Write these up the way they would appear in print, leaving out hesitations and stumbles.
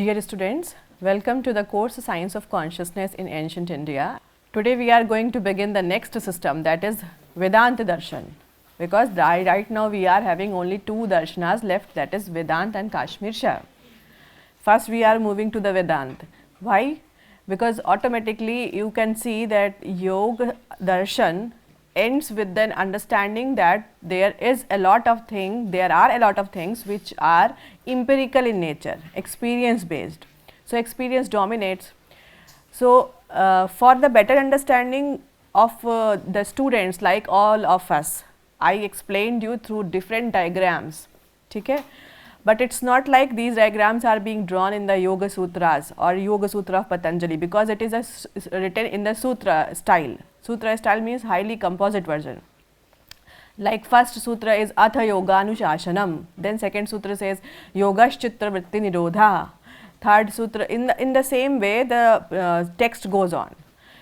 Dear students, welcome to the course Science of Consciousness in Ancient India. Today we are going to begin the next system, that is Vedanta Darshan, because right now we are having only two darshanas left, that is Vedanta and Kashmir Shah. First we are moving to the Vedanta. Why? Because automatically you can see that Yoga Darshan ends with an understanding that there are a lot of things which are empirical in nature, experience based. So experience dominates. So for the better understanding of the students like all of us, I explained you through different diagrams. Okay? But it's not like these diagrams are being drawn in the Yoga Sutras or Yoga Sutra of Patanjali, because it is written in the Sutra style. Sutra style means highly composite version. Like first sutra is Atha Yoga Anushashanam, then second sutra says Yogash Chitra Vritti Nirodha, third sutra in the same way the text goes on.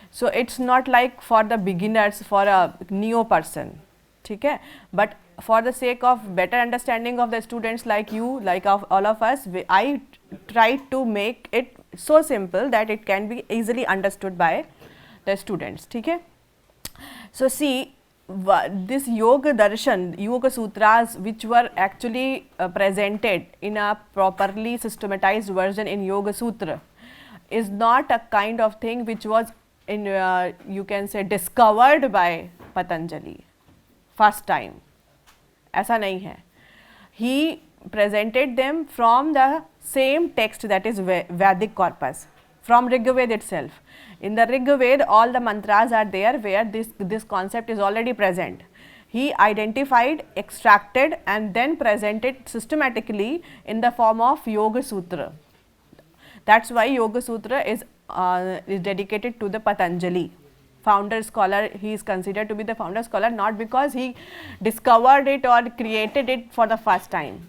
So it's not like for the beginners, for a neo person, okay? But for the sake of better understanding of the students like you, like of all of us, I tried to make it so simple that it can be easily understood by the students. Okay? So see, this Yoga Darshan, Yoga Sutras, which were actually presented in a properly systematized version in Yoga Sutra, is not a kind of thing which was in you can say discovered by Patanjali first time. ऐसा नहीं है. He presented them from the same text, that is Vedic corpus, from Rigveda itself. In the Rigveda, all the mantras are there where this concept is already present. He identified, extracted and then presented systematically in the form of Yoga Sutra. That's why Yoga Sutra is dedicated to the Patanjali. Founder scholar, he is considered to be the founder scholar not because he discovered it or created it for the first time.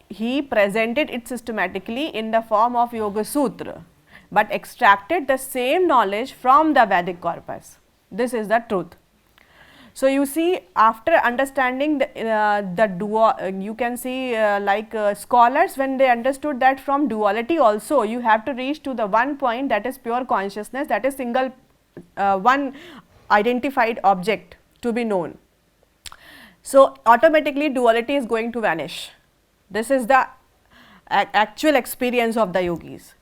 He presented it systematically in the form of Yoga Sutra, but extracted the same knowledge from the Vedic corpus. This is the truth. So you see, after understanding you can see scholars, when they understood that from duality also you have to reach to the one point, that is pure consciousness, that is single one identified object to be known. So automatically duality is going to vanish. This is the actual experience of the yogis.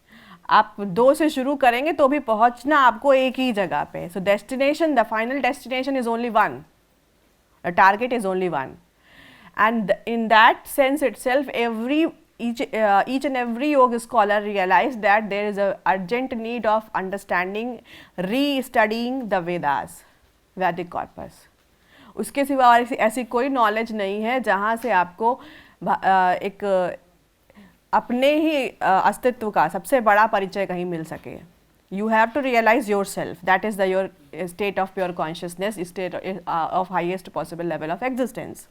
आप दो से शुरू करेंगे तो भी पहुंचना आपको एक ही जगह पे. So destination, the final destination is only one. The target is only one. And in that sense itself, each and every yoga scholar realized that there is a urgent need of understanding, re-studying the Vedas, Vedic corpus. उसके सिवा ऐसी कोई knowledge नहीं है जहाँ से आपको एक अपने ही अस्तित्व का सबसे बड़ा परिचय कहीं मिल सके. You have to realize yourself, that is your state of pure consciousness, state of highest possible level of existence.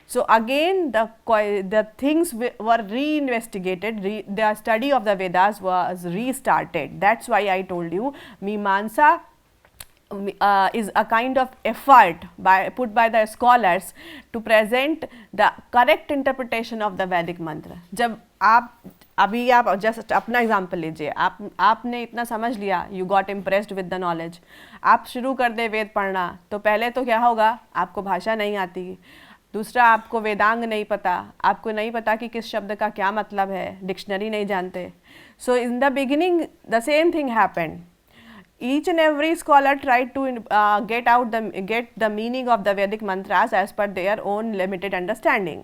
So again the things were re-investigated, the study of the Vedas was restarted. That's why I told you Mimamsa is a kind of effort put by the scholars to present the correct interpretation of the Vedic mantra. जब अभी आप just अपना example लीजिए, आपने इतना समझ लिया, you got impressed with the knowledge, आप शुरू कर दे वेद पढ़ना, तो पहले तो क्या होगा, आपको भाषा नहीं आती, दूसरा आपको वेदांग नहीं पता, आपको नहीं पता कि किस शब्द का क्या मतलब है, डिक्शनरी नहीं जानते. So in the beginning the same thing happened. Each and every scholar tried to get the meaning of the Vedic mantras as per their own limited understanding.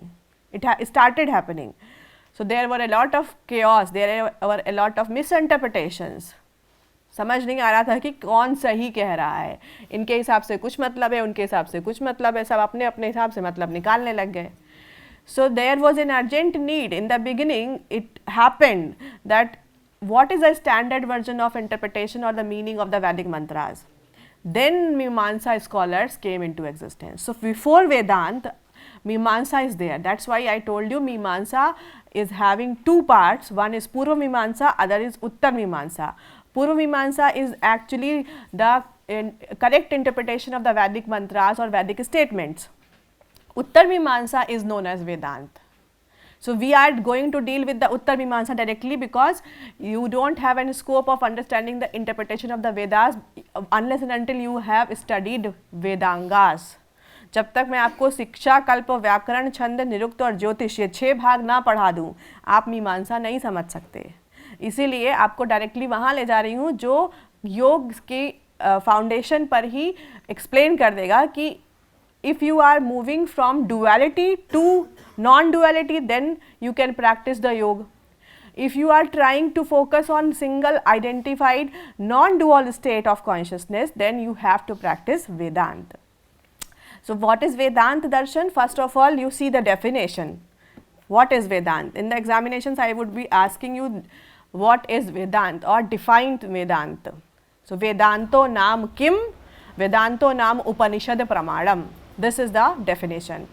It started happening. So there were a lot of chaos, there were a lot of misinterpretations. समझ नहीं आ रहा था कि कौन सही कह रहा है, इनके हिसाब से कुछ मतलब है, उनके हिसाब से कुछ मतलब है, सब अपने अपने हिसाब से मतलब निकालने लग गए. So there was an urgent need. In the beginning it happened that what is a standard version of interpretation or the meaning of the Vedic mantras. Then Mimamsa scholars came into existence. So before Vedanta, Mimamsa is there. That's why I told you Mimamsa is having two parts. One is Purva Mimamsa, other is Uttar Mimamsa. Purva Mimamsa is actually the correct interpretation of the Vedic mantras or Vedic statements. Uttar Mimamsa is known as Vedanta. So we are going to deal with the Uttar Mimamsa directly because you don't have any scope of understanding the interpretation of the Vedas unless and until you have studied Vedangas. जब तक मैं आपको शिक्षा, कल्प, व्याकरण, छंद, निरुक्त और ज्योतिष ये 6 भाग ना पढ़ा दूं, आप मीमांसा नहीं समझ सकते. इसीलिए आपको डायरेक्टली वहाँ ले जा रही हूँ जो योग की फाउंडेशन पर ही एक्सप्लेन कर देगा कि if you are moving from duality to non-duality, then you can practice the yoga. If you are trying to focus on single identified non-dual state of consciousness, then you have to practice Vedanta. So what is Vedanta Darshan? First of all, you see the definition. What is Vedanta? In the examinations, I would be asking you what is Vedanta or defined Vedanta. So Vedanto naam kim? Vedanto naam Upanishad Pramadam. This is the definition.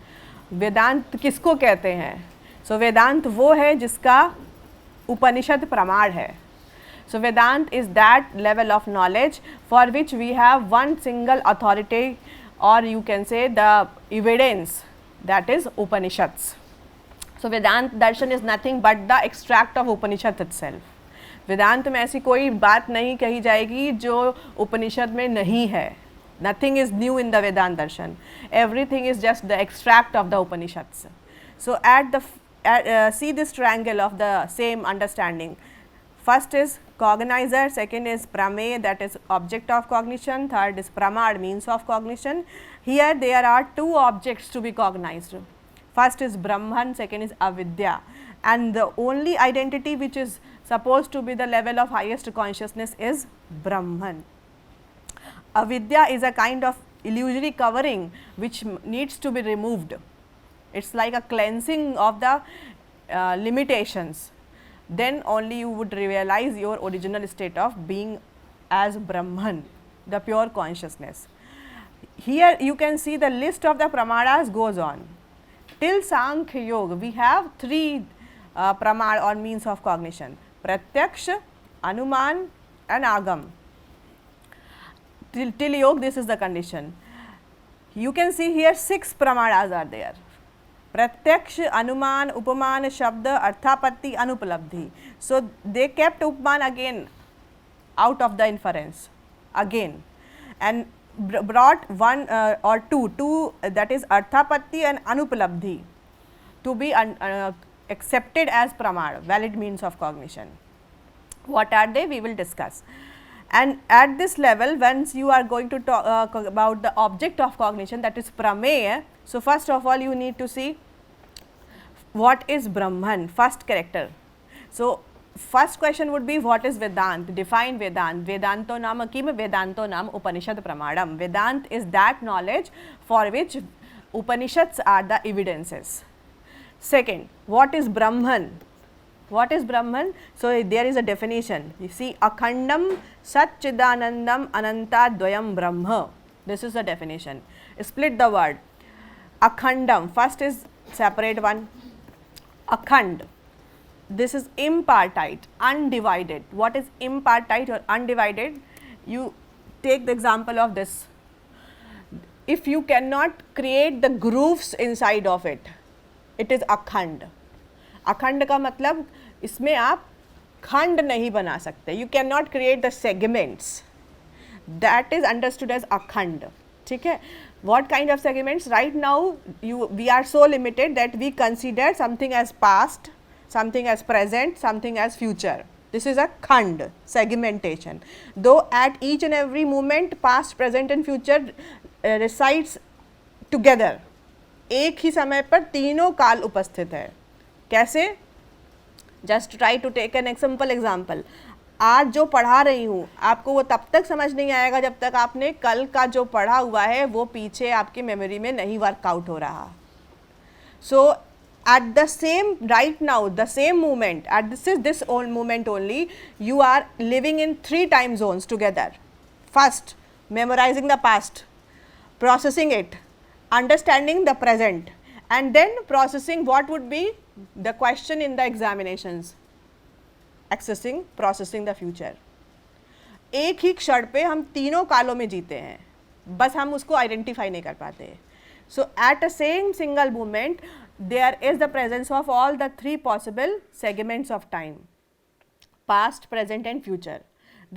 वेदांत किसको कहते हैं? सो वेदांत वो है जिसका उपनिषद प्रमाण है. So Vedanta is that level of knowledge for which we have one single authority और you can say the evidence, that is Upanishads. So Vedanta darshan is nothing but the extract of Upanishad itself. Vedanta में ऐसी कोई बात नहीं कही जाएगी जो उपनिषद में नहीं है. Nothing is new in the Vedanta darshan. Everything is just the extract of the Upanishads. So see this triangle of the same understanding. First is cognizer, second is prameya, that is object of cognition, third is pramad, means of cognition. Here there are 2 objects to be cognized. First is Brahman, second is avidya, and the only identity which is supposed to be the level of highest consciousness is Brahman. Avidya is a kind of illusory covering which needs to be removed. It's like a cleansing of the limitations. Then only you would realize your original state of being as Brahman, the pure consciousness. Here you can see the list of the pramadas goes on. Till Sankhya Yoga we have 3 pramad or means of cognition: Pratyaksha, Anuman and Agam. Till yoga this is the condition. You can see here 6 pramadas are there: Pratyaksh, Anuman, Upaman, Shabda, Arthapatti, Anupalabdhi. So they kept Upaman again out of the inference again and brought 1 or 2, that is Arthapatti and Anupalabdhi, to be accepted as pramad, valid means of cognition. What are they? We will discuss. And at this level, once you are going to talk about the object of cognition, that is prameya. So first of all you need to see what is Brahman, first character. So first question would be what is Vedanta? Define Vedanta. Vedanto naam kim? Vedanto naam Upanishad Pramadam. Vedanta is that knowledge for which Upanishads are the evidences. Second, what is Brahman? What is Brahman? So there is a definition. You see, Akhandam Satchidanandam Ananta Dvayam Brahma. This is the definition. Split the word. Akhandam, first is separate one. Akhand, this is impartite, undivided. What is impartite or undivided? You take the example of this. If you cannot create the grooves inside of it, it is akhand. अखंड का मतलब इसमें आप खंड नहीं बना सकते. You can not create the segments. That is understood as अखंड. ठीक है. what kind of segments? Right now we are so limited that we consider something as past, something as present, something as future. This is a khand, segmentation. Though at each and every moment past, present and future resides together. एक ही समय पर तीनों काल उपस्थित है. कैसे? Just try to take an simple example. आज जो पढ़ा रही हूँ आपको वो तब तक समझ नहीं आएगा जब तक आपने कल का जो पढ़ा हुआ है वो पीछे आपकी मेमोरी में नहीं वर्कआउट हो रहा. सो at the same right now, the same moment, at this old moment only, you are living in 3 time zones together. First, memorizing the past, processing it, understanding the present, and then processing what would be the question in the examinations, accessing, processing the future. एक ही क्षण पे हम तीनों कालों में जीते हैं, बस हम उसको आइडेंटिफाई नहीं कर पाते. So at a same single moment there is the presence of all the three possible segments of time: past, present and future.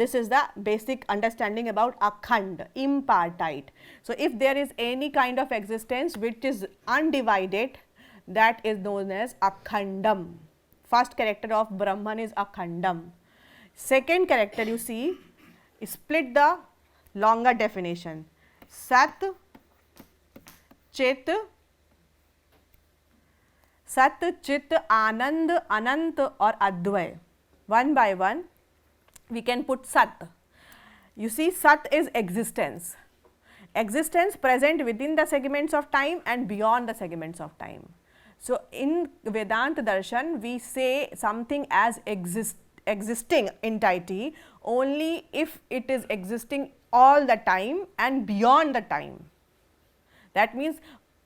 This is the basic understanding about akhand, impartite. So if there is any kind of existence which is undivided, that is known as akhandam. First character of Brahman is akhandam. Second character, you see, split the longer definition: Sat, Chit, Sat, Chit, Anand, Anant or Advay. One by one we can put Sat. You see, Sat is existence. Existence present within the segments of time and beyond the segments of time. So in Vedanta Darshan we say something as existing entity only if it is existing all the time and beyond the time. That means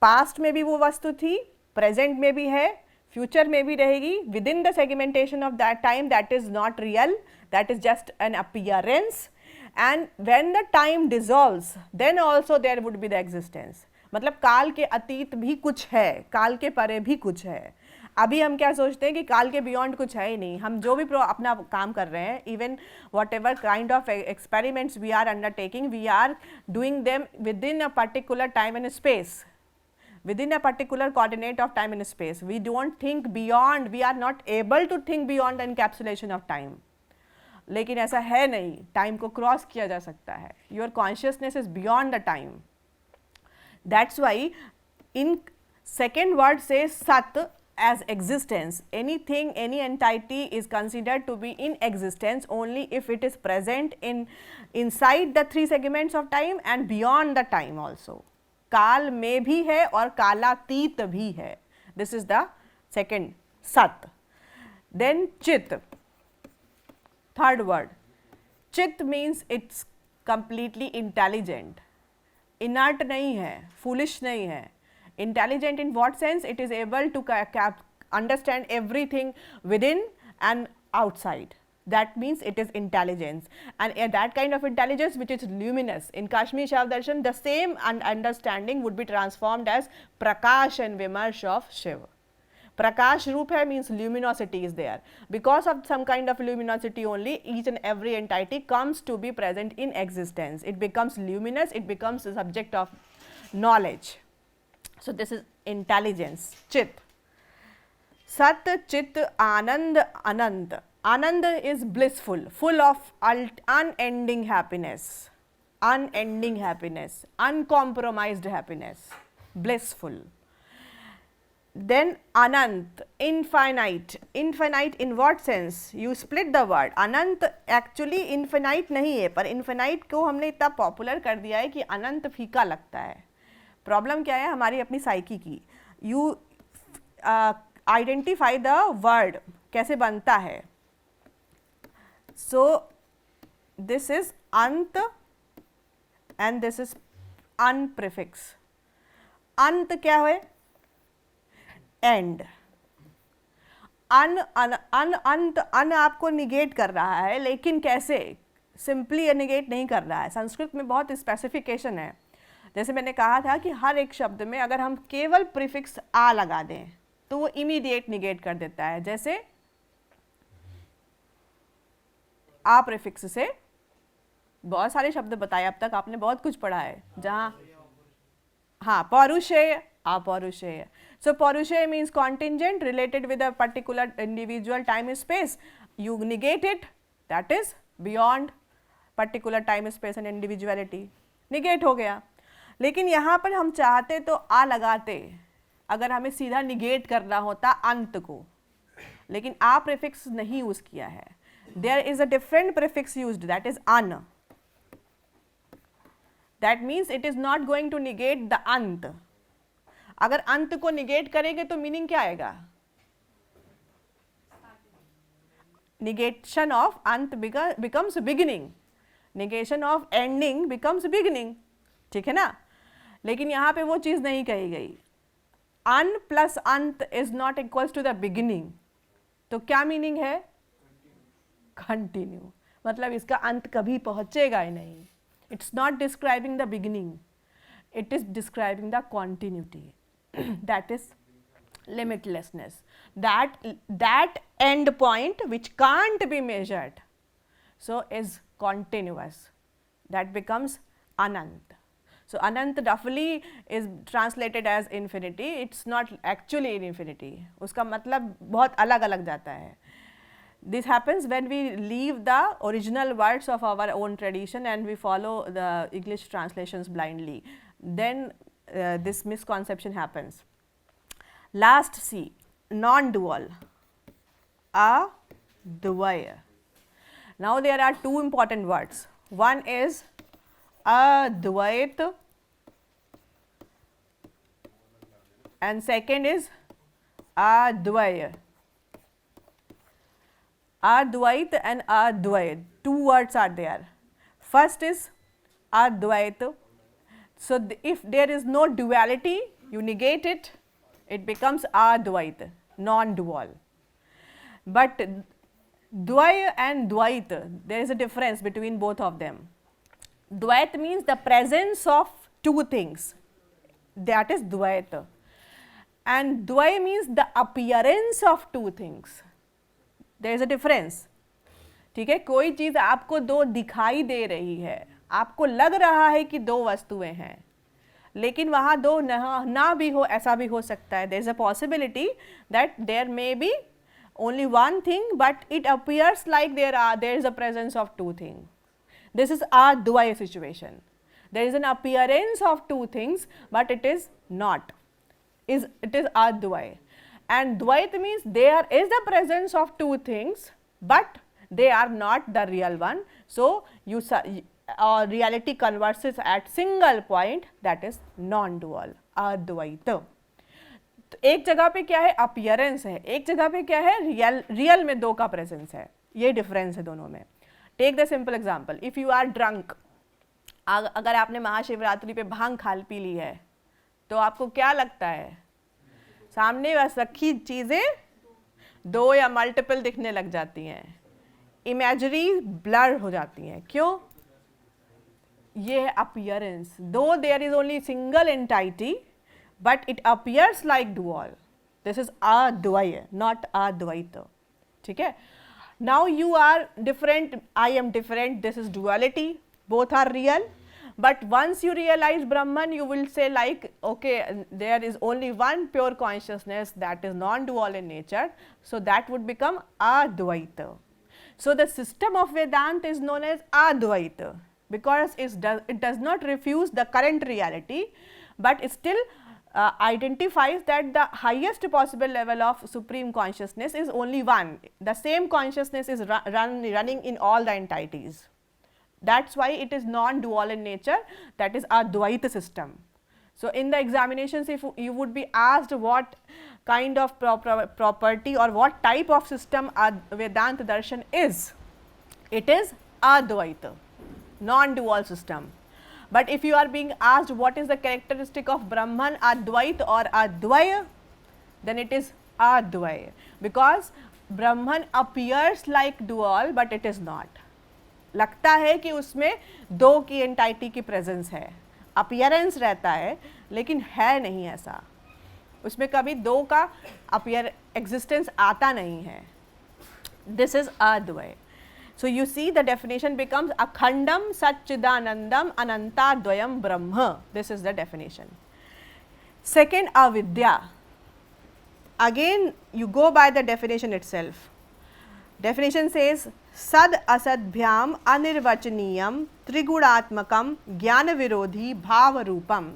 past में भी वो वस्तु थी, present में भी है, future में भी रहेगी, within the segmentation of that time that is not real, that is just an appearance, and when the time dissolves then also there would be the existence. मतलब काल के अतीत भी कुछ है, काल के परे भी कुछ है. अभी हम क्या सोचते हैं कि काल के बियॉन्ड कुछ है ही नहीं. हम जो भी अपना काम कर रहे हैं, even whatever kind of experiments we are undertaking, we are doing them within a particular time and space, within a particular coordinate of time and space. We don't think beyond, we are not able to think beyond the encapsulation of time. लेकिन ऐसा है नहीं, time को cross किया जा सकता है. Your consciousness is beyond the time. That's why in second word से सत as existence. Anything, any entity is considered to be in existence only if it is present inside the three segments of time and beyond the time also. काल में भी है और कालातीत भी है. दिस इज द सेकेंड सत. Then चित, थर्ड वर्ड. चित means it's completely intelligent. Inert नहीं है, फूलिश नहीं है. Intelligent in what sense? It is able to understand everything within and outside. That means it is intelligence, and that kind of intelligence which is luminous. In Kashmir Shav Darshan, the same understanding would be transformed as Prakash and Vimarsh of Shiva. Prakash Roop hai means luminosity is there. Because of some kind of luminosity only, each and every entity comes to be present in existence. It becomes luminous, it becomes a subject of knowledge. So this is intelligence, Chit. Sat, Chit, Anand, Anant. Anand is blissful, full of unending happiness, uncompromised happiness, blissful. Then Anant, infinite. Infinite in what sense? You split the word. Anant actually infinite नहीं है, पर infinite को हमने इतना popular कर दिया है कि अनंत फीका लगता है. प्रॉब्लम क्या है? हमारी अपनी साइकी की. You identify the word, कैसे बनता है. So this is ant and this is an prefix. अंत क्या है? एंड. अन आपको निगेट कर रहा है, लेकिन कैसे? सिंपली निगेट नहीं कर रहा है. संस्कृत में बहुत स्पेसिफिकेशन है. जैसे मैंने कहा था कि हर एक शब्द में अगर हम केवल प्रीफिक्स आ लगा दें तो वो इमीडिएट निगेट कर देता है. जैसे आ प्रीफिक्स से बहुत सारे शब्द बताए अब तक, आपने बहुत कुछ पढ़ा है. जहाँ हाँ, पौरुषेय, अपौरुषेय. So पौरुषेय means contingent related with a particular individual time space. You negate it, that is beyond particular time space and individuality. negate हो गया. लेकिन यहाँ पर हम चाहते तो आ लगाते, अगर हमें सीधा निगेट करना होता अंत को, लेकिन आ प्रीफिक्स नहीं यूज किया है. There is a different prefix used, that is an. That means it is not going to negate the ant. अगर अंत को निगेट करेंगे तो मीनिंग क्या आएगा? Negation of अंत becomes beginning. Negation of ending becomes beginning. ठीक है ना? लेकिन यहाँ पे वो चीज़ नहीं कही गई. अन प्लस अंत is not equals to the beginning. तो क्या मीनिंग है? कंटिन्यू. मतलब इसका अंत कभी पहुंचेगा ही नहीं. It's not describing the beginning. It is describing the continuity that is limitlessness, that end point which can't be measured, so is continuous, that becomes anant. So anant roughly is translated as infinity, it's not actually in infinity, उसका मतलब बहुत अलग अलग जाता है. This happens when we leave the original words of our own tradition and we follow the English translations blindly. Then this misconception happens. Last C, non-dual, advaya. Now there are two important words. One is advait and second is advaya. Advait and advait, two words are there. First is advait. So if there is no duality, you negate it, it becomes advait, non-dual. But dvaya and dvait, there is a difference between both of them. Dvait means the presence of two things, that is dvait, and dvaya means the appearance of two things. There is a difference. ठीक है, कोई चीज़ आपको दो दिखाई दे रही है, आपको लग रहा है कि दो वस्तुएं हैं, लेकिन वहाँ दो ना भी हो, ऐसा भी हो सकता है. There is a possibility that there may be only one thing, but it appears like there is a presence of two things. This is a dvaya situation. There is an appearance of two things, but it is not. It is a dvaya. And dvait means there is the presence of two things, but they are not the real one. So reality converges at single point, that is non-dual, advait. तो एक जगह पे क्या है, appearance है, एक जगह पे क्या है, real में दो का presence है, ये difference है दोनों में. Take the simple example. If you are drunk, अगर आपने महाशिवरात्रि पे भांग खाल पी ली है, तो आपको क्या लगता है, सामने बस रखी चीज़ें दो या मल्टीपल दिखने लग जाती हैं, इमेजरी ब्लर हो जाती हैं. क्यों? ये है appearance. Though there is only single entity, but it appears like dual. This is advaya, not Advaita. ठीक है. Now you are different, I am different, this is duality, both are real. But once you realize Brahman, you will say like, okay, there is only one pure consciousness that is non-dual in nature. So that would become Advaita. So the system of Vedanta is known as Advaita because it does not refuse the current reality, but it still identifies that the highest possible level of supreme consciousness is only one. The same consciousness is running in all the entities. That's why it is non-dual in nature, that is Advaita system. So in the examinations, if you would be asked what kind of property or what type of system Vedanta Darshan is, it is Advaita, non-dual system. But if you are being asked what is the characteristic of Brahman, Advaita or Advaya, then it is Advaya, because Brahman appears like dual, but it is not. लगता है कि उसमें दो की entity की presence है, appearance रहता है, लेकिन है नहीं ऐसा, उसमें कभी दो का एग्जिस्टेंस आता नहीं है. This is advaya. So you see the definition becomes akhandam sachchidanandam anantadvayam Brahman. This is the definition. Second, avidya. Again you go by the definition itself. Definition says सद असद्भ्याम अनिर्वचनीयम त्रिगुणात्मकम ज्ञान विरोधी भाव रूपम.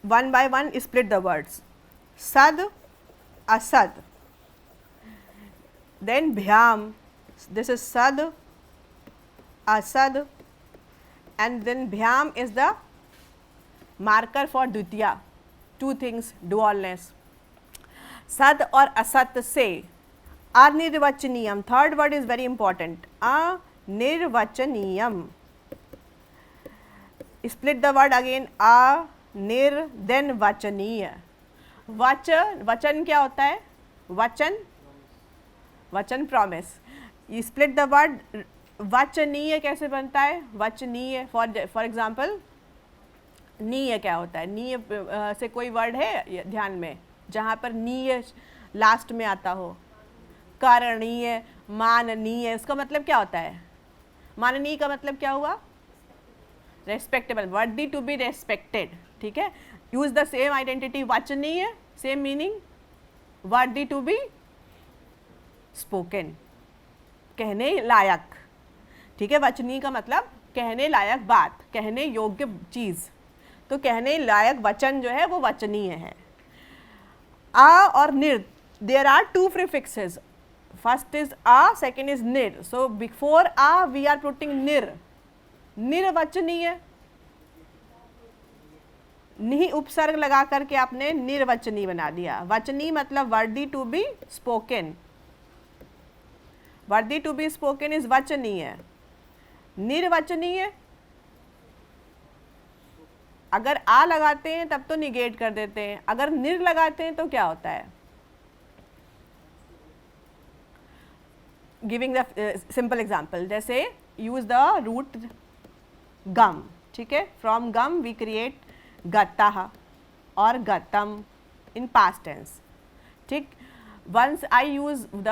One by one split the words. Sad, asad, then bhyam, this is sad, asad, and then bhyam is the marker for dvitiya, two things, dualness. Sad or asat से अनिर्वचनीयम, third word is very important, अनिर्वचनीयम. Split the word again, निर् then वचनीय. वचन क्या होता है? वचन promise. You split the word, वचनीय कैसे बनता है? वचनीय. फॉर एग्जाम्पल, नीय क्या होता है? नीय से कोई वर्ड है ध्यान में जहाँ पर नीय लास्ट में आता हो? करणीय, माननीय, उसका मतलब क्या होता है? माननीय का मतलब क्या हुआ? रेस्पेक्टेबल, वर्दी टू बी रेस्पेक्टेड, ठीक है। Use the same identity, vachaniya same meaning, worthy to be spoken, कहने लायक, ठीक है। वचनीय का मतलब कहने लायक बात, कहने योग्य चीज, तो कहने लायक वचन जो है वो वचनीय है। आ और nir, there are two prefixes, first is a, second is nir, so before a we are putting nir, nirvachaniya, नि उपसर्ग लगा करके आपने निर्वचनीय बना दिया। वचनीय मतलब worthy to be spoken, worthy to be spoken is vachaniya. निर्वचनीय अगर आ लगाते हैं तब तो निगेट कर देते हैं, अगर निर लगाते हैं तो क्या होता है? गिविंग द सिंपल एग्जाम्पल, जैसे यूज द रूट गम, ठीक है। From gam we create gatah और गतम इन पास्ट टेंस, ठीक। Once I use the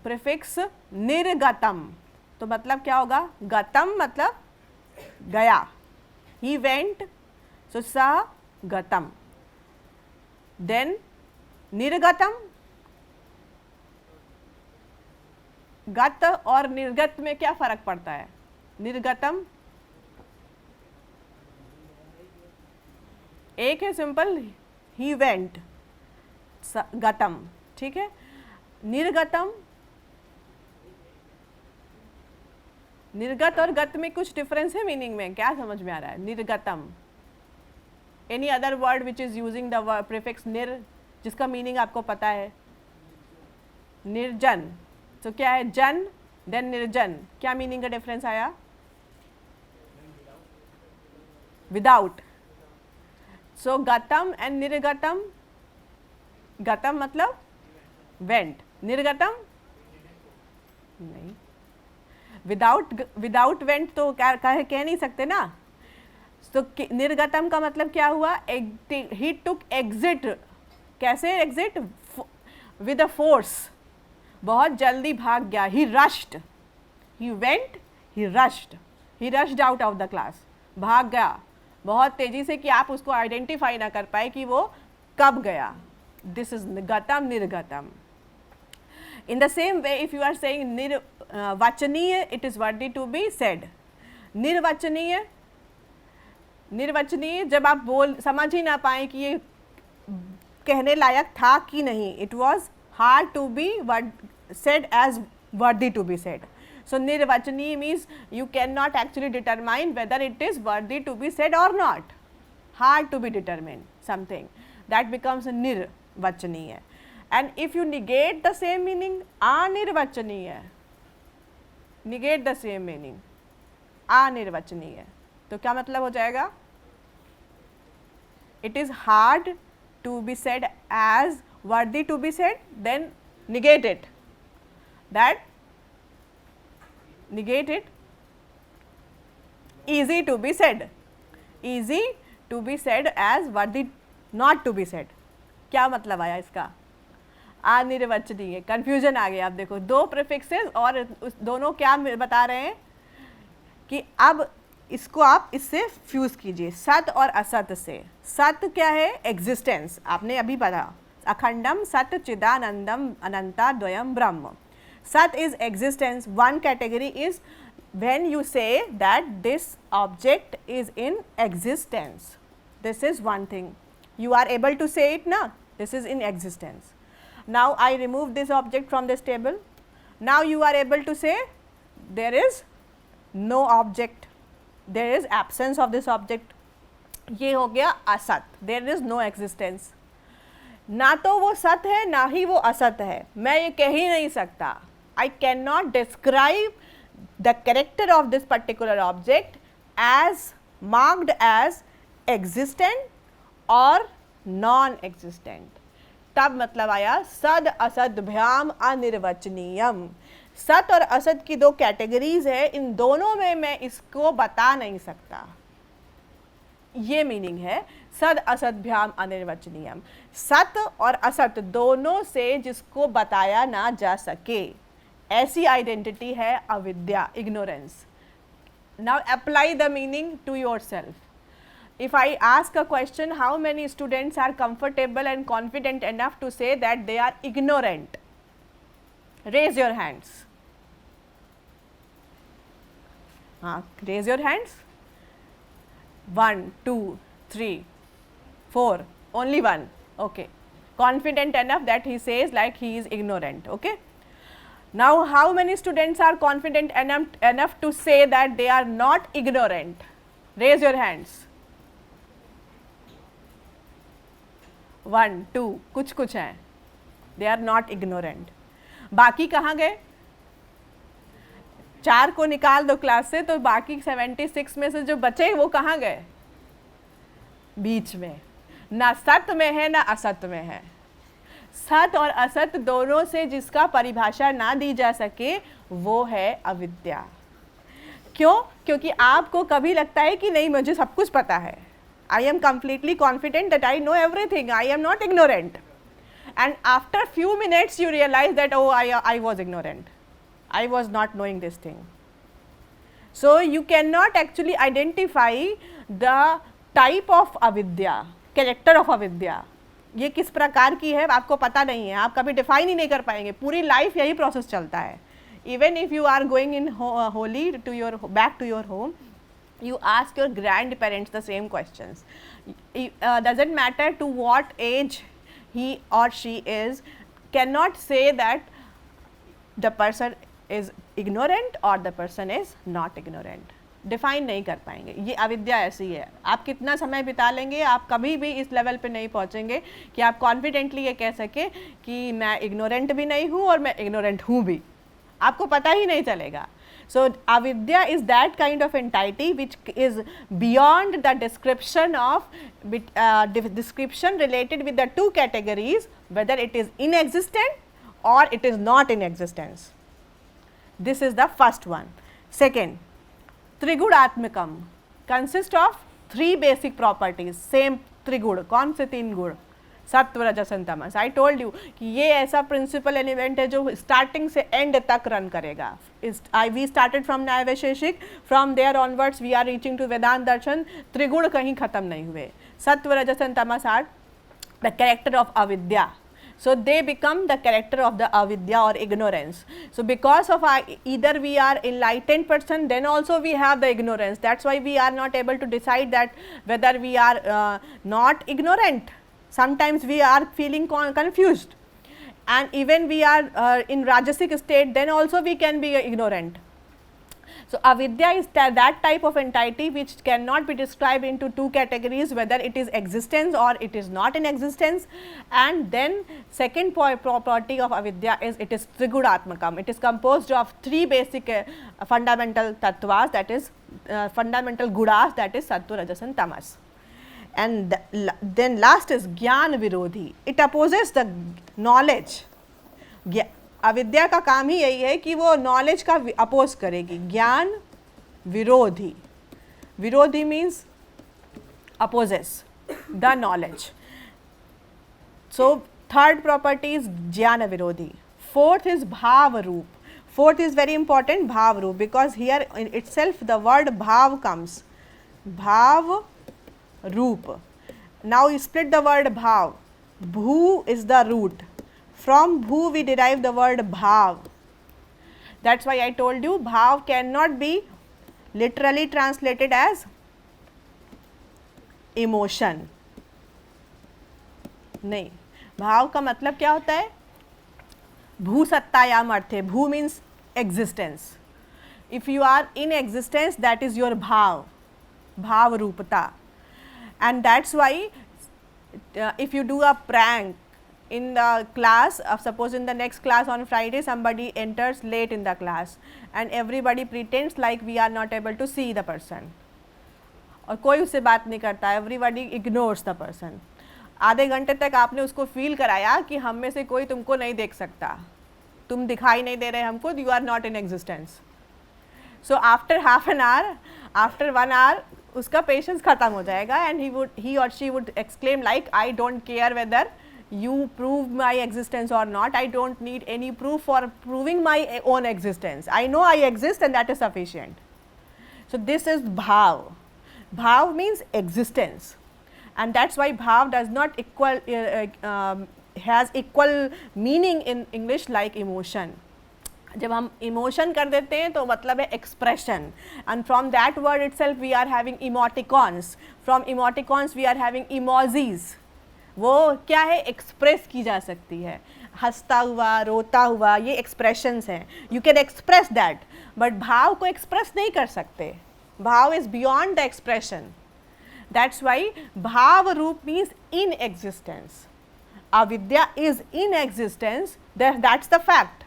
prefix nirgatam, तो मतलब क्या होगा? गतम मतलब गया, ही वेंट, सो स गतम। देन निर्गतम, गत और निर्गत में क्या फर्क पड़ता है? निर्गतम एक है सिंपल, ही वेंट, गतम, ठीक है। निर्गतम, निर्गत और गत में कुछ डिफरेंस है मीनिंग में, क्या समझ में आ रहा है? Nirgatam, any other word which is using the prefix nir, जिसका मीनिंग आपको पता है? निर्जन, तो क्या है? जन, देन निर्जन, क्या मीनिंग का डिफरेंस आया? विदाउट। सो गतम एंड निर्गतम, गतम मतलब वेंट, निर्गतम नहीं, विदाउट वेंट तो कह नहीं सकते ना। तो निर्गतम का मतलब क्या हुआ? ही टुक एग्जिट, कैसे एग्जिट? विद अ फोर्स, बहुत जल्दी भाग गया। He rushed, he went, he rushed out of the class, भाग गया बहुत तेजी से कि आप उसको आइडेंटिफाई ना कर पाए कि वो कब गया। This is gatam, nirgatam. In the same way if you are saying nirvachaniya, it is worthy to be said. Nirvachaniya, nirvachaniya जब आप समझ ही ना पाए कि ये कहने लायक था कि नहीं, it was hard to be said as worthy to be said. So nirvachaniya means you cannot actually determine whether it is worthy to be said or not, hard to be determined something, that becomes nirvachaniya. And if you negate the same meaning, anirvachaniya, negate the same meaning, anirvachaniya, तो क्या मतलब हो जाएगा? It is hard to be said as worthy to be said, then negate it, that negate it, easy to be said, easy to be said as worthy not to be said. क्या मतलब आया इसका? अनिर्वचनीय, confusion आ गया। आप देखो दो prefixes और उस दोनों क्या बता रहे हैं कि अब इसको आप इससे फ्यूज कीजिए, सत और असत से। सत क्या है? एग्जिस्टेंस, आपने अभी पढ़ा, अखंडम सत चिदानंदम अनंता द्वयम ब्रह्म। Sat is existence. One category is when you say that this object is in existence. This is one thing. You are able to say it now. This is in existence. Now I remove this object from this table. Now you are able to say there is no object. There is absence of this object. ये हो गया असत. There is no existence. ना तो वो सत है ना ही वो असत है, मैं ये कह ही नहीं सकता। I cannot describe the character of this particular object as marked as existent or non-existent. तब मतलब आया सद असद भ्याम अनिर्वचनीयम। सत और असत की दो कैटेगरीज है, इन दोनों में मैं इसको बता नहीं सकता। ये मीनिंग है सद असद्भ्याम अनिर्वचनीयम, सत और असत दोनों से जिसको बताया ना जा सके, ऐसी आइडेंटिटी है अविद्या, ignorance. Now apply the meaning to yourself. If I ask a question, how many students are comfortable and confident enough to say that they are ignorant? Raise your hands. Raise your hands. 1, 2, 3, 4, only one. Okay, confident enough that he says like he is ignorant. Okay, now how many students are confident enough to say that they are not ignorant? Raise your hands. 1, 2, कुछ हैं, they are not ignorant. बाकी कहाँ गए? 4 को निकाल दो class से तो बाकी 76 में से जो बचे वो कहाँ गए? बीच में, ना सत में है ना असत में है. सत और असत दोनों से जिसका परिभाषा ना दी जा सके वो है अविद्या. क्यों? क्योंकि आपको कभी लगता है कि नहीं मुझे सब कुछ पता है. I am completely confident that I know everything. I am not ignorant. And after few minutes you realize that oh I was ignorant. I was not knowing this thing. So you cannot actually identify the type of avidya, character of avidya. ये किस प्रकार की है आपको पता नहीं है, आप कभी डिफाइन ही नहीं कर पाएंगे. पूरी लाइफ यही प्रोसेस चलता है. Even if you are going in holy to your back to your home, you ask your grandparents the same questions. Doesn't matter to what age he or she is, cannot say that the person is ignorant or the person is not ignorant. Define नहीं कर पाएंगे. ये अविद्या ऐसी है. आप कितना समय बिता लेंगे, आप कभी भी इस लेवल पे नहीं पहुंचेंगे कि आप कॉन्फिडेंटली ये कह सके कि मैं इग्नोरेंट भी नहीं हूँ और मैं इग्नोरेंट हूँ भी. आपको पता ही नहीं चलेगा. So avidya is that kind of entity which is beyond the description of description related with the two categories, whether it is in existent or it is not in existence. This is the first one. Second, त्रिगुणात्मकम consists of 3 basic properties. Same त्रिगुण. कौन से 3 गुण? सत्व रजस तमस. I told you कि ये ऐसा principal element है जो स्टार्टिंग से एंड तक रन करेगा. We started from Nyaya Vaisheshika, from there onwards we are reaching to Vedanta darshan. त्रिगुण कहीं खत्म नहीं हुए. Sattva rajas tamas are the character of avidya. So they become the character of the avidya or ignorance. So because of either we are enlightened person, then also we have the ignorance. That's why we are not able to decide that whether we are not ignorant. Sometimes we are feeling confused, and even we are in rajasic state, then also we can be ignorant. So avidya is that type of entity which cannot be described into 2 categories, whether it is existence or it is not in existence. And then second property of avidya is it is trigudatmakam. It is composed of 3 basic fundamental tattvas, that is fundamental gunas, that is sattva, rajas and tamas. And then last is Gyan Virodhi. It opposes the knowledge. अविद्या का काम ही यही है कि वो knowledge का oppose करेगी. ज्ञान विरोधी. विरोधी means opposes the knowledge. So third property is ज्ञान विरोधी. फोर्थ इज भाव रूप. फोर्थ इज वेरी इंपॉर्टेंट, भाव रूप, because here itself the word भाव कम्स. भाव रूप. Now you split the word भाव. भू is the root. From bhu we derive the word bhav. That's why I told you bhav cannot be literally translated as emotion. नहीं, भाव का मतलब क्या होता है? भू सत्तायाम अर्थे. भू means existence. If you are in existence, that is your bhav, bhav रूपता. And that's why if you do a prank in the class, suppose in the next class on Friday somebody enters late in the class and everybody pretends like we are not able to see the person, और कोई उससे बात नहीं करता. everybody ignores the person. आधे घंटे तक आपने उसको फील कराया कि हम में से कोई तुमको नहीं देख सकता, तुम दिखाई नहीं दे रहे हमको, you are not in existence. So after half an hour, after 1 hour, उसका पेशेंस खत्म हो जाएगा and he or she would exclaim like I don't care whether you prove my existence or not, I don't need any proof for proving my own existence, I know I exist and that is sufficient. So this is bhav. Bhav means existence, and that's why bhav does not has equal meaning in English like emotion. जब हम emotion कर देते हैं तो मतलब है expression, and from that word itself we are having emoticons, from emoticons we are having emojis. वो क्या है, एक्सप्रेस की जा सकती है, हंसता हुआ, रोता हुआ, ये एक्सप्रेशंस हैं, you can express that. But भाव को एक्सप्रेस नहीं कर सकते, भाव is beyond the expression. That's why भाव रूप मीन्स इन एग्जिस्टेंस. अविद्या is in existence, that's the fact.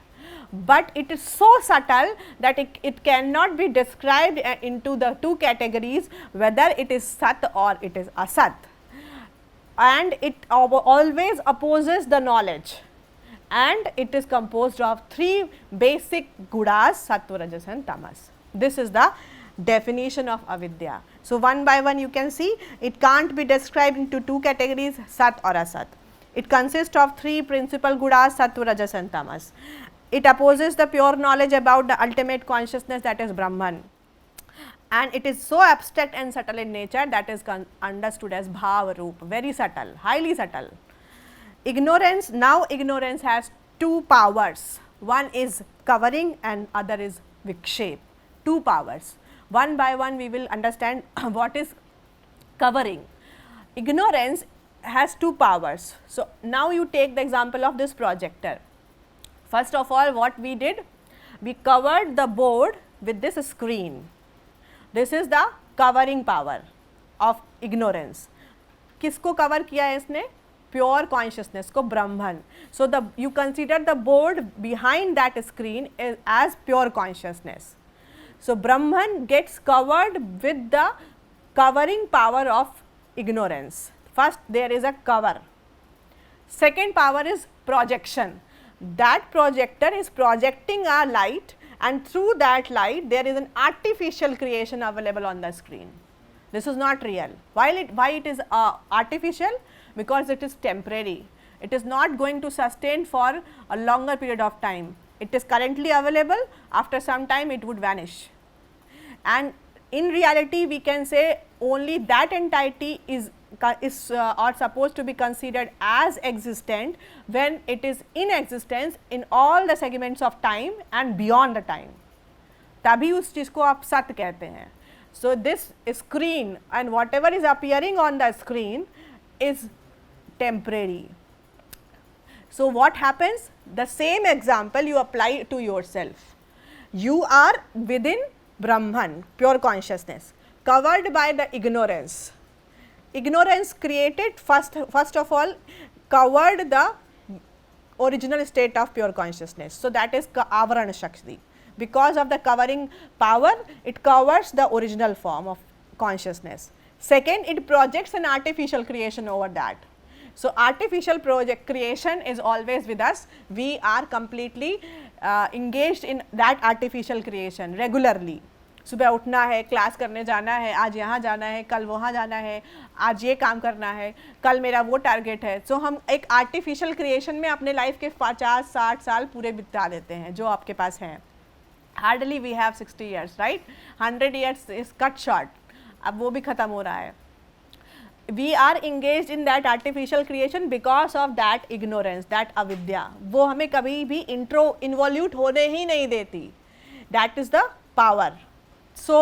But it is so subtle that it cannot be described into the two categories, whether it is sat or it is asat, and it always opposes the knowledge, and it is composed of three basic gunas, sattva, rajas and tamas. This is the definition of avidya. So one by one you can see it can't be described into two categories, sat or asat. It consists of three principal gunas, sattva, rajas and tamas. It opposes the pure knowledge about the ultimate consciousness, that is Brahman, and it is so abstract and subtle in nature that is understood as bhav roop, very subtle, highly subtle. Ignorance, now ignorance has two powers, one is covering and other is vikshep, two powers. One by one we will understand what is covering. Ignorance has two powers. So now you take the example of this projector. First of all, what we did, we covered the board with this screen. This is the covering power of ignorance. किसको cover किया है इसने? Pure consciousness को, Brahman. So you consider the board behind that screen as pure consciousness. So Brahman gets covered with the covering power of ignorance. First there is a cover. Second power is projection. That projector is projecting a light, and through that light there is an artificial creation available on the screen. This is not real. Why it is artificial? Because it is temporary. It is not going to sustain for a longer period of time. It is currently available, after some time it would vanish. And in reality we can say only that entity is or supposed to be considered as existent when it is in existence in all the segments of time and beyond the time. तभी उस चीज़ को आप सत्य कहते हैं. So this screen and whatever is appearing on the screen is temporary. So what happens? The same example you apply to yourself. You are within Brahman, pure consciousness, covered by the ignorance. Ignorance created first of all covered the original state of pure consciousness. So that is avarana shakti. Because of the covering power, it covers the original form of consciousness. Second, it projects an artificial creation over that. So artificial creation is always with us. We are completely engaged in that artificial creation regularly. सुबह उठना है, class करने जाना है, आज यहाँ जाना है, कल वहाँ जाना है, आज ये काम करना है, कल मेरा वो टारगेट है. सो हम एक आर्टिफिशियल क्रिएशन में अपने लाइफ के 50-60 साल पूरे बिता देते हैं जो आपके पास हैं. Hardly we have 60 years, right? 100 years is cut short. अब वो भी ख़त्म हो रहा है. We are engage in that artificial creation because of that ignorance, that अविद्या. वो हमें कभी भी इन्वॉल्यूट होने ही नहीं देती. That is the power. So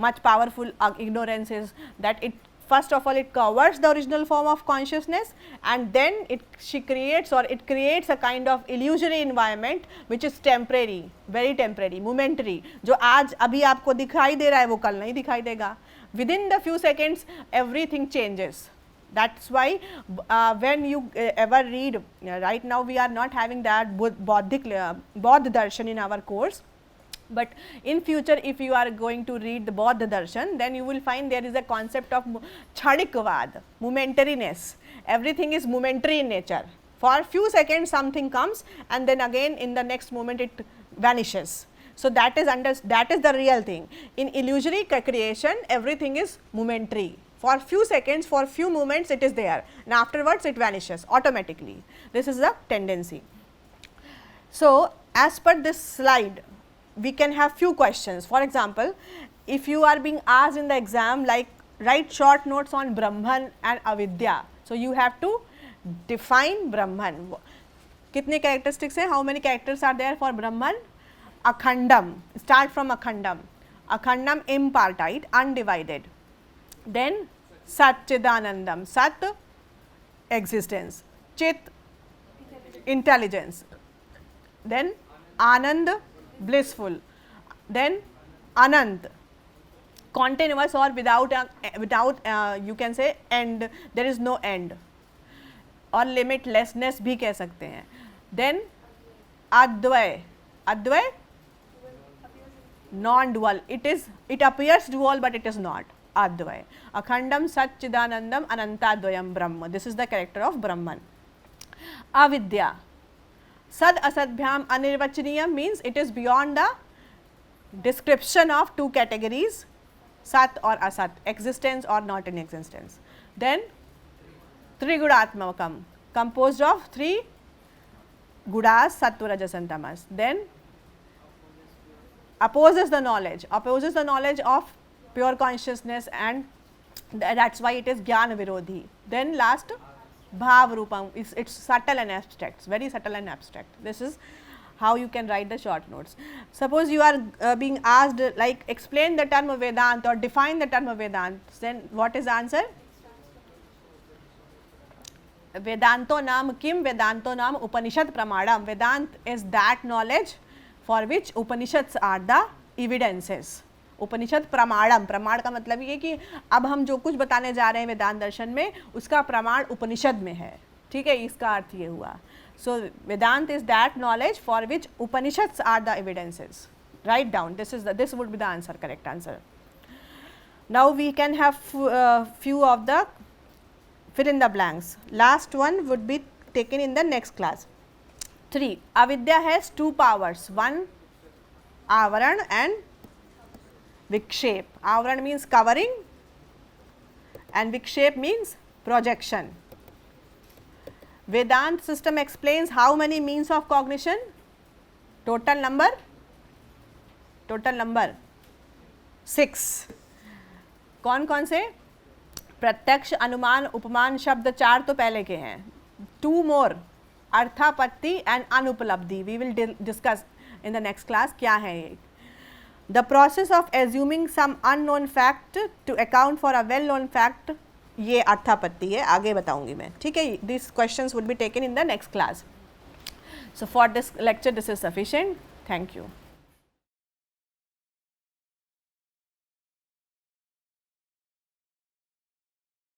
much powerful ignorance is that it first of all it covers the original form of consciousness, and then it creates a kind of illusory environment which is temporary, very temporary, momentary. जो आज अभी आपको दिखाई दे रहा है वो कल नहीं दिखाई देगा. Within the few seconds everything changes. That's why when you ever read, right now we are not having that Bodh darshan in our course. But in future if you are going to read the Bodh darshan, then you will find there is a concept of Chadikvad, momentariness. Everything is momentary in nature. For a few seconds something comes and then again in the next moment it vanishes. So that is the real thing. In illusory creation, everything is momentary. For few seconds, for few moments it is there, and afterwards it vanishes automatically. This is the tendency. So as per this slide, we can have few questions. For example, if you are being asked in the exam like write short notes on Brahman and Avidya, so you have to define Brahman. कितने characteristics है? How many characters are there for Brahman? Akhandam, start from Akhandam. Akhandam impartite, undivided. Then Sat Chidanandam, Sat existence, Chit intelligence, then Anand blissful, then Anant continuous or without you can say end, there is no end, और limitlessness भी कह सकते हैं. Then Advay, Advay non-dual, it appears dual but it is not. Advay, Akhandam Sat Chidanandam Anantadvayam Brahma, this is the character of Brahman. Avidya, Sad Asadbhyam Anirvachaniyam means it is beyond the description of two categories, Sat or Asat, existence or not in existence. Then Trigudatmakam, composed of three gudas, Sattva, Rajas and Tamas. Then opposes the knowledge of pure consciousness, and that's why it is Jnana Virodhi. Then last Bhav Rupam, it's subtle and abstract, very subtle and abstract. This is how you can write the short notes. Suppose you are being asked like explain the term Vedant or define the term Vedant, then what is the answer? Vedanto naam kim, Vedanto naam Upanishad pramadam. Vedant is that knowledge for which Upanishads are the evidences. उपनिषद प्रमाणम, प्रमाण का मतलब ये कि अब हम जो कुछ बताने जा रहे हैं वेदांत दर्शन में उसका प्रमाण उपनिषद में है, ठीक है, इसका अर्थ ये हुआ. So Vedanta is that knowledge for which Upanishads are the evidences. Write down, this would be the answer, correct answer. Now we can have few of the fill in the blanks. Last one would be taken in the next class. 3. Avidya has two powers, one avaran and vikshep. Avaran means covering and vikshep means projection. Vedant system explains how many means of cognition? Total number 6. कौन कौन से? प्रत्यक्ष, अनुमान, उपमान शब्द 4 तो पहले के हैं. 2 more, arthapatti and anupalabdhi. We will discuss in the next class क्या है ये. The process of assuming some unknown fact to account for a well known fact, ये अर्थापत्ति है, आगे बताऊंगी मैं, ठीक है. These questions would be taken in the next class. So for this lecture this is sufficient. Thank you.